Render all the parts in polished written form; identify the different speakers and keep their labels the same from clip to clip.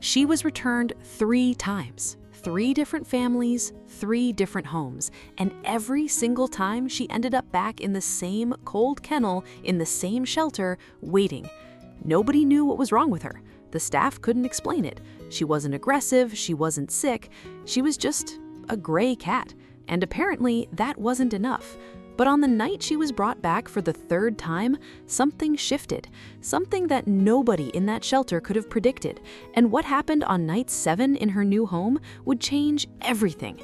Speaker 1: She was returned 3 times. 3 different families, 3 different homes, and every single time she ended up back in the same cold kennel in the same shelter, waiting. Nobody knew what was wrong with her. The staff couldn't explain it. She wasn't aggressive, she wasn't sick, she was just a gray cat. And apparently that wasn't enough. But on the night she was brought back for the 3rd time, something shifted, something that nobody in that shelter could have predicted. And what happened on night 7 in her new home would change everything.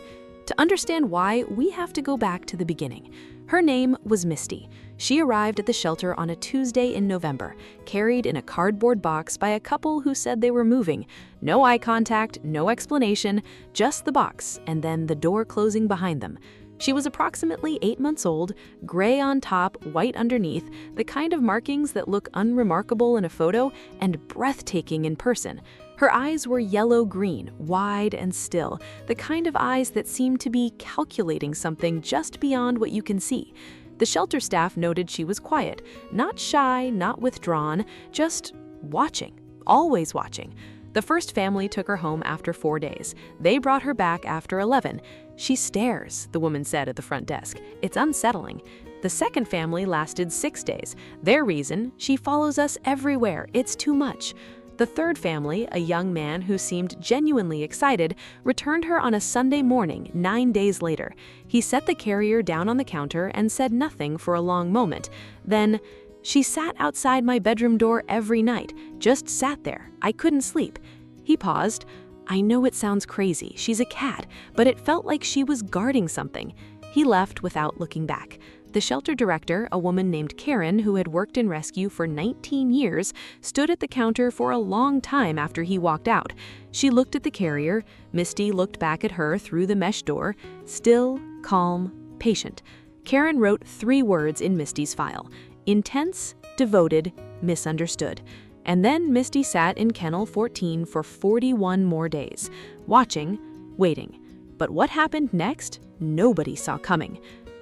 Speaker 1: To understand why, we have to go back to the beginning. Her name was Misty. She arrived at the shelter on a Tuesday in November, carried in a cardboard box by a couple who said they were moving. No eye contact, no explanation, just the box, and then the door closing behind them. She was approximately 8 months old, gray on top, white underneath, the kind of markings that look unremarkable in a photo and breathtaking in person. Her eyes were yellow-green, wide and still, the kind of eyes that seem to be calculating something just beyond what you can see. The shelter staff noted she was quiet, not shy, not withdrawn, just watching, always watching. The first family took her home after 4 days. They brought her back after 11. "She stares," the woman said at the front desk. "It's unsettling." The second family lasted 6 days. Their reason: "She follows us everywhere. It's too much." The third family, a young man who seemed genuinely excited, returned her on a Sunday morning, 9 days later. He set the carrier down on the counter and said nothing for a long moment. Then, "She sat outside my bedroom door every night, just sat there. I couldn't sleep." He paused. "I know it sounds crazy, she's a cat, but it felt like she was guarding something." He left without looking back. The shelter director, a woman named Karen who had worked in rescue for 19 years, stood at the counter for a long time after he walked out. She looked at the carrier. Misty looked back at her through the mesh door. Still, calm, patient. Karen wrote 3 words in Misty's file: intense, devoted, misunderstood. And then Misty sat in kennel 14 for 41 more days, watching, waiting. But what happened next, nobody saw coming.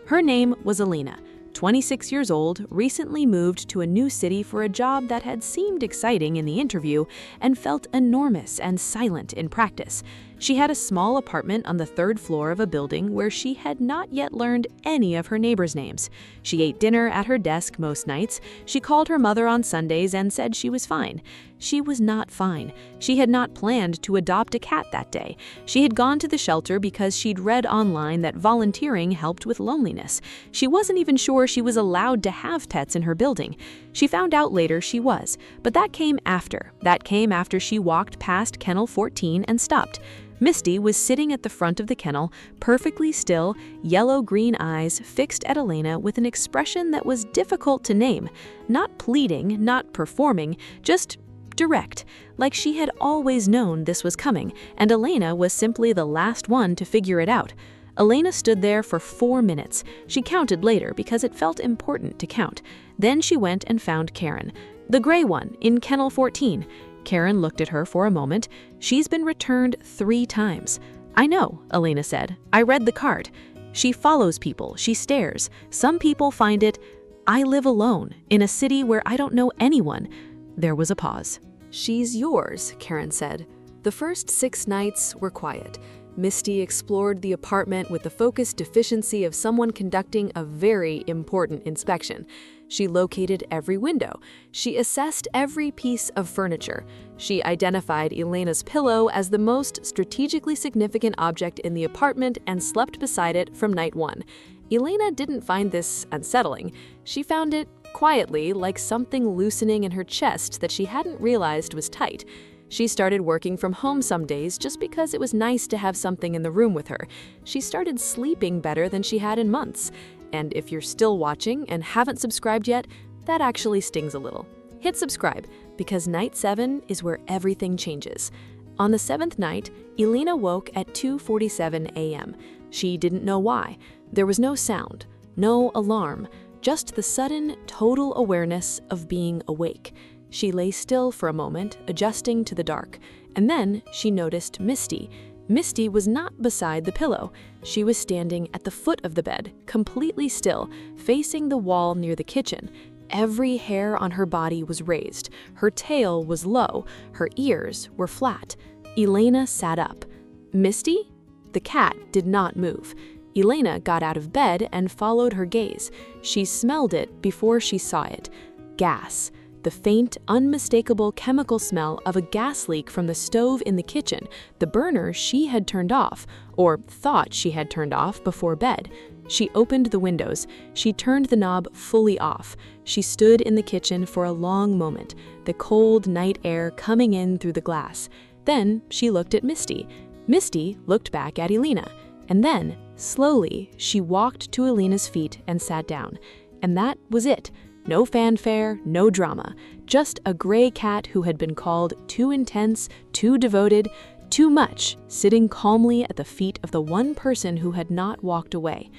Speaker 1: Her name was Elena, 26 years old, recently moved to a new city for a job that had seemed exciting in the interview and felt enormous and silent in practice. She had a small apartment on the 3rd floor of a building where she had not yet learned any of her neighbors' names. She ate dinner at her desk most nights. She called her mother on Sundays and said she was fine. She was not fine. She had not planned to adopt a cat that day. She had gone to the shelter because she'd read online that volunteering helped with loneliness. She wasn't even sure she was allowed to have pets in her building. She found out later she was, but that came after. That came after she walked past kennel 14 and stopped. Misty was sitting at the front of the kennel, perfectly still, yellow-green eyes fixed at Elena with an expression that was difficult to name. Not pleading, not performing, just direct, like she had always known this was coming, and Elena was simply the last one to figure it out. Elena stood there for 4 minutes. She counted later because it felt important to count. Then she went and found Karen, the gray one, in kennel 14. Karen looked at her for a moment. "She's been returned 3 times. "I know," Elena said. "I read the card. She follows people, she stares. Some people find it. I live alone, in a city where I don't know anyone." There was a pause. "She's yours," Karen said. The first 6 nights were quiet. Misty explored the apartment with the focused deficiency of someone conducting a very important inspection. She located every window. She assessed every piece of furniture. She identified Elena's pillow as the most strategically significant object in the apartment and slept beside it from night 1. Elena didn't find this unsettling. She found it, quietly, like something loosening in her chest that she hadn't realized was tight. She started working from home some days just because it was nice to have something in the room with her. She started sleeping better than she had in months. And if you're still watching and haven't subscribed yet, that actually stings a little. Hit subscribe, because night 7 is where everything changes. On the 7th night, Elena woke at 2:47 a.m. She didn't know why. There was no sound, no alarm, just the sudden, total awareness of being awake. She lay still for a moment, adjusting to the dark, and then she noticed Misty. Misty was not beside the pillow. She was standing at the foot of the bed, completely still, facing the wall near the kitchen. Every hair on her body was raised, her tail was low, her ears were flat. Elena sat up. Misty? The cat did not move. Elena got out of bed and followed her gaze. She smelled it before she saw it. Gas. The faint, unmistakable chemical smell of a gas leak from the stove in the kitchen, the burner she had turned off, or thought she had turned off before bed. She opened the windows. She turned the knob fully off. She stood in the kitchen for a long moment, the cold night air coming in through the glass. Then she looked at Misty. Misty looked back at Elena. And then, slowly, she walked to Elena's feet and sat down. And that was it. No fanfare, no drama. Just a gray cat who had been called too intense, too devoted, too much, sitting calmly at the feet of the one person who had not walked away.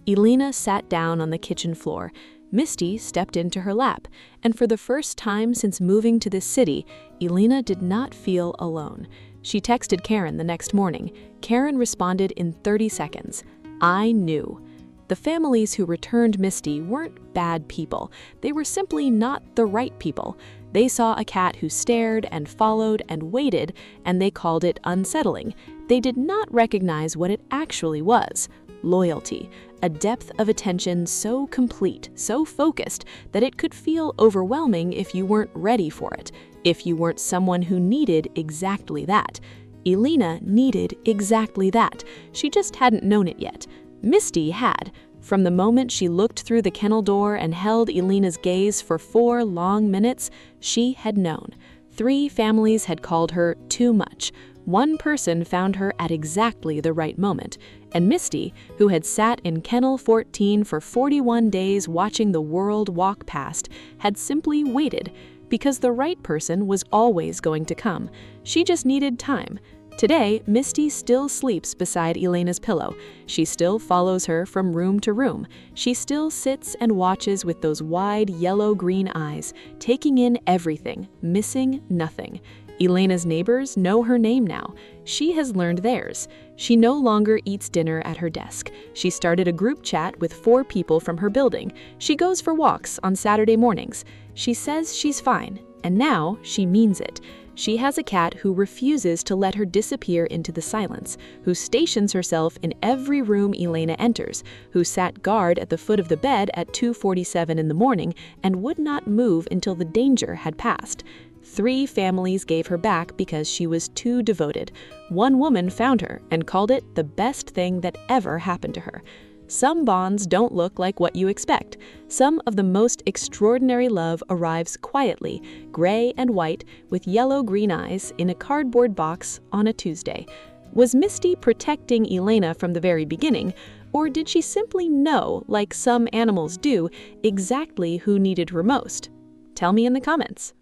Speaker 1: Elena sat down on the kitchen floor. Misty stepped into her lap, and for the first time since moving to this city, Elena did not feel alone. She texted Karen the next morning. Karen responded in 30 seconds. I knew. The families who returned Misty weren't bad people. They were simply not the right people. They saw a cat who stared and followed and waited, and they called it unsettling. They did not recognize what it actually was. Loyalty, a depth of attention so complete, so focused, that it could feel overwhelming if you weren't ready for it, if you weren't someone who needed exactly that. Elena needed exactly that. She just hadn't known it yet. Misty had. From the moment she looked through the kennel door and held Elena's gaze for 4 long minutes, she had known. 3 families had called her too much. 1 person found her at exactly the right moment. And Misty, who had sat in Kennel 14 for 41 days watching the world walk past, had simply waited, because the right person was always going to come. She just needed time. Today, Misty still sleeps beside Elena's pillow. She still follows her from room to room. She still sits and watches with those wide yellow-green eyes, taking in everything, missing nothing. Elena's neighbors know her name now. She has learned theirs. She no longer eats dinner at her desk. She started a group chat with 4 people from her building. She goes for walks on Saturday mornings. She says she's fine, and now she means it. She has a cat who refuses to let her disappear into the silence, who stations herself in every room Elena enters, who sat guard at the foot of the bed at 2:47 in the morning and would not move until the danger had passed. 3 families gave her back because she was too devoted. 1 woman found her and called it the best thing that ever happened to her. Some bonds don't look like what you expect. Some of the most extraordinary love arrives quietly, gray and white, with yellow-green eyes, in a cardboard box on a Tuesday. Was Misty protecting Elena from the very beginning, or did she simply know, like some animals do, exactly who needed her most? Tell me in the comments.